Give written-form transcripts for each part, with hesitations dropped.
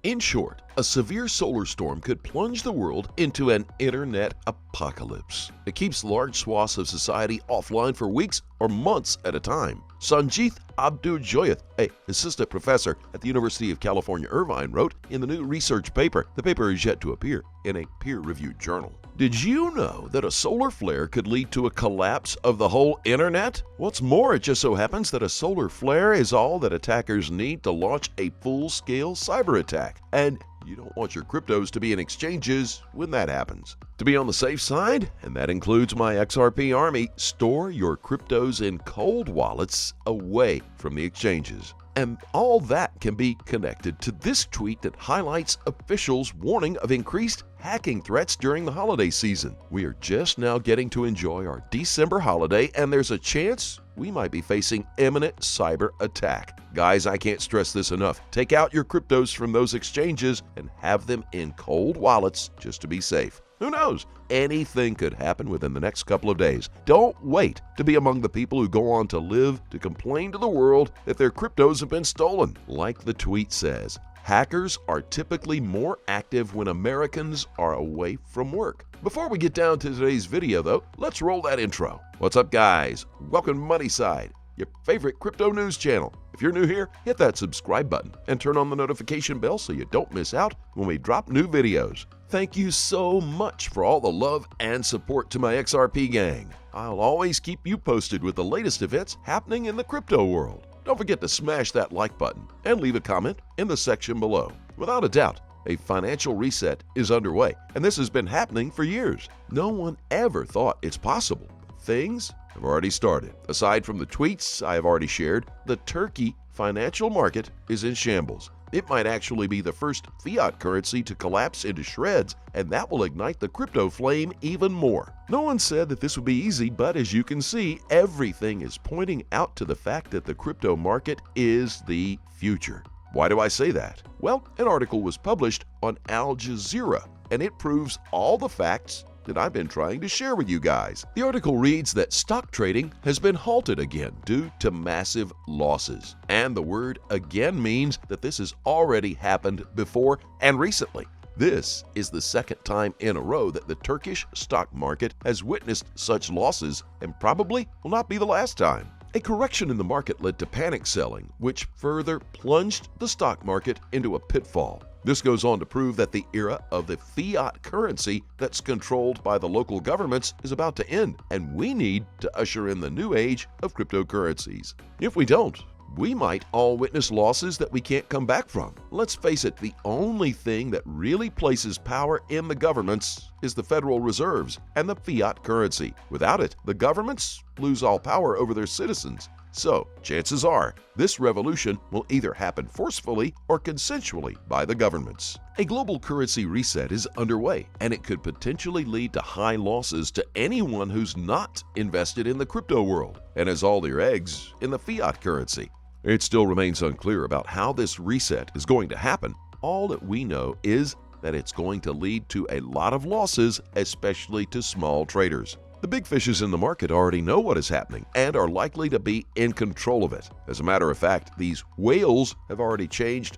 In short, a severe solar storm could plunge the world into an internet apocalypse. It keeps large swaths of society offline for weeks or months at a time. Sanjith Abdul-Joyeth, an assistant professor at the University of California, Irvine, wrote in the new research paper. The paper is yet to appear in a peer-reviewed journal. Did you know that a solar flare could lead to a collapse of the whole internet? What's more, it just so happens that a solar flare is all that attackers need to launch a full-scale cyber attack. And you don't want your cryptos to be in exchanges when that happens. To be on the safe side, and that includes my XRP army, store your cryptos in cold wallets away from the exchanges. And all that can be connected to this tweet that highlights officials' warning of increased hacking threats during the holiday season. We are just now getting to enjoy our December holiday, and there's a chance we might be facing imminent cyber attack. Guys, I can't stress this enough. Take out your cryptos from those exchanges and have them in cold wallets just to be safe. Who knows? Anything could happen within the next couple of days. Don't wait to be among the people who go on to live to complain to the world that their cryptos have been stolen. Like the tweet says, hackers are typically more active when Americans are away from work. Before we get down to today's video, though, let's roll that intro. What's up, guys? Welcome to Moneyside, your favorite crypto news channel. If you're new here, hit that subscribe button and turn on the notification bell so you don't miss out when we drop new videos. Thank you so much for all the love and support to my XRP gang. I'll always keep you posted with the latest events happening in the crypto world. Don't forget to smash that like button and leave a comment in the section below. Without a doubt, a financial reset is underway, and this has been happening for years. No one ever thought it's possible. Things have already started. Aside from the tweets I have already shared, the Turkey financial market is in shambles. It might actually be the first fiat currency to collapse into shreds, and that will ignite the crypto flame even more. No one said that this would be easy, but as you can see, everything is pointing out to the fact that the crypto market is the future. Why do I say that? Well, an article was published on Al Jazeera, and it proves all the facts that I've been trying to share with you guys. The article reads that stock trading has been halted again due to massive losses. And the word again means that this has already happened before and recently. This is the second time in a row that the Turkish stock market has witnessed such losses, and probably will not be the last time. A correction in the market led to panic selling, which further plunged the stock market into a pitfall. This goes on to prove that the era of the fiat currency that's controlled by the local governments is about to end, and we need to usher in the new age of cryptocurrencies. If we don't, we might all witness losses that we can't come back from. Let's face it, the only thing that really places power in the governments is the Federal Reserves and the fiat currency. Without it, the governments lose all power over their citizens. So, chances are, this revolution will either happen forcefully or consensually by the governments. A global currency reset is underway, and it could potentially lead to high losses to anyone who's not invested in the crypto world and has all their eggs in the fiat currency. It still remains unclear about how this reset is going to happen. All that we know is that it's going to lead to a lot of losses, especially to small traders. The big fishes in the market already know what is happening and are likely to be in control of it. As a matter of fact, these whales have already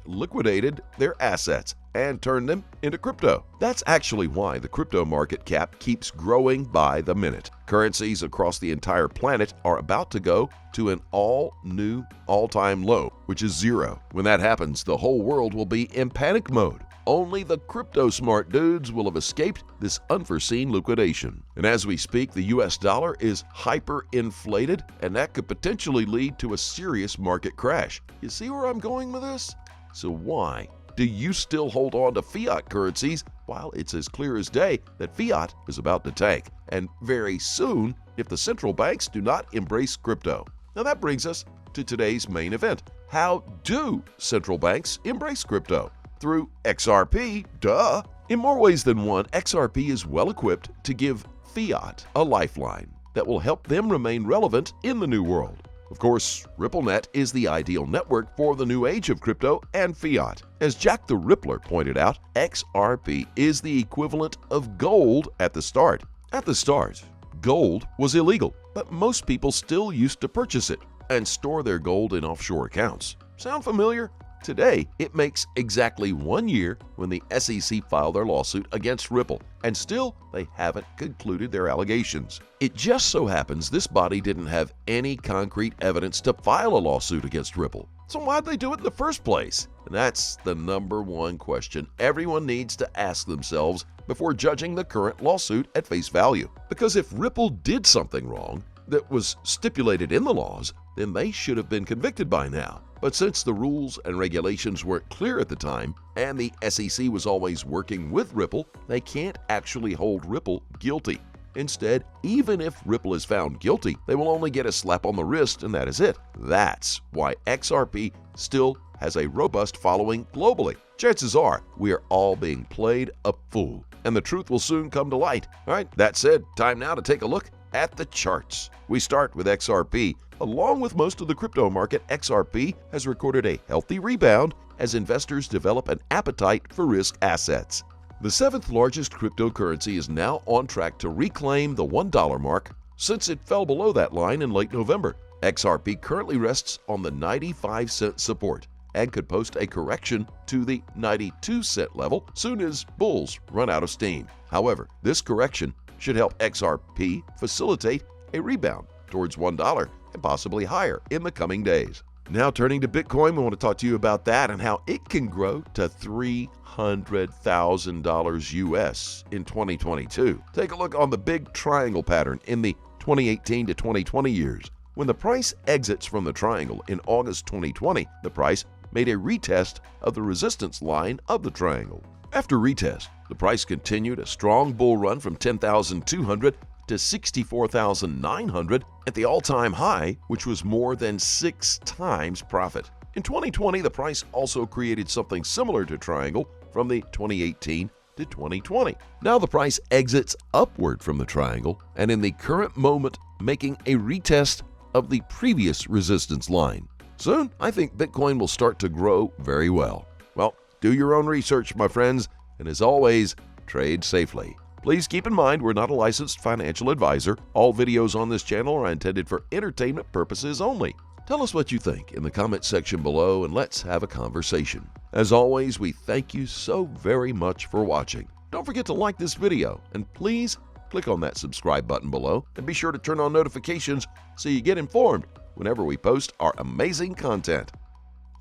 liquidated their assets and turned them into crypto. That's actually why the crypto market cap keeps growing by the minute. Currencies across the entire planet are about to go to an all-new all-time low, which is zero. When that happens, the whole world will be in panic mode. Only the crypto-smart dudes will have escaped this unforeseen liquidation. And as we speak, the US dollar is hyperinflated, and that could potentially lead to a serious market crash. You see where I'm going with this? So why do you still hold on to fiat currencies while it's as clear as day that fiat is about to tank? And very soon, if the central banks do not embrace crypto. Now that brings us to today's main event. How do central banks embrace crypto? Through XRP, duh. In more ways than one, XRP is well equipped to give fiat a lifeline that will help them remain relevant in the new world. Of course, RippleNet is the ideal network for the new age of crypto and fiat. As Jack the Rippler pointed out, XRP is the equivalent of gold at the start. At the start, gold was illegal, but most people still used to purchase it and store their gold in offshore accounts. Sound familiar? Today, it makes exactly 1 year when the SEC filed their lawsuit against Ripple, and still they haven't concluded their allegations. It just so happens this body didn't have any concrete evidence to file a lawsuit against Ripple. So why'd they do it in the first place? And that's the number one question everyone needs to ask themselves before judging the current lawsuit at face value. Because if Ripple did something wrong that was stipulated in the laws, then they should have been convicted by now. But since the rules and regulations weren't clear at the time, and the SEC was always working with Ripple, they can't actually hold Ripple guilty. Instead, even if Ripple is found guilty, they will only get a slap on the wrist and that is it. That's why XRP still has a robust following globally. Chances are we are all being played a fool, and the truth will soon come to light. All right, that said, time now to take a look at the charts. We start with XRP. Along with most of the crypto market, XRP has recorded a healthy rebound as investors develop an appetite for risk assets. The seventh largest cryptocurrency is now on track to reclaim the $1 mark since it fell below that line in late November. XRP currently rests on the 95-cent support and could post a correction to the 92-cent level soon as bulls run out of steam. However, this correction should help XRP facilitate a rebound towards $1 and possibly higher in the coming days. Now turning to Bitcoin, we want to talk to you about that and how it can grow to $300,000 US in 2022. Take a look on the big triangle pattern in the 2018 to 2020 years. When the price exits from the triangle in August 2020, the price made a retest of the resistance line of the triangle. After retest, the price continued a strong bull run from 10,200 to 64,900 at the all-time high, which was more than 6 times profit. In 2020, the price also created something similar to triangle from the 2018 to 2020. Now the price exits upward from the triangle and in the current moment making a retest of the previous resistance line. Soon, I think Bitcoin will start to grow very well. Well, do your own research, my friends, and as always, trade safely. Please keep in mind we're not a licensed financial advisor. All videos on this channel are intended for entertainment purposes only. Tell us what you think in the comment section below and let's have a conversation. As always, we thank you so very much for watching. Don't forget to like this video and please click on that subscribe button below and be sure to turn on notifications so you get informed whenever we post our amazing content.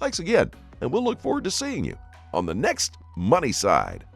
Thanks again, and we'll look forward to seeing you on the next Money Side.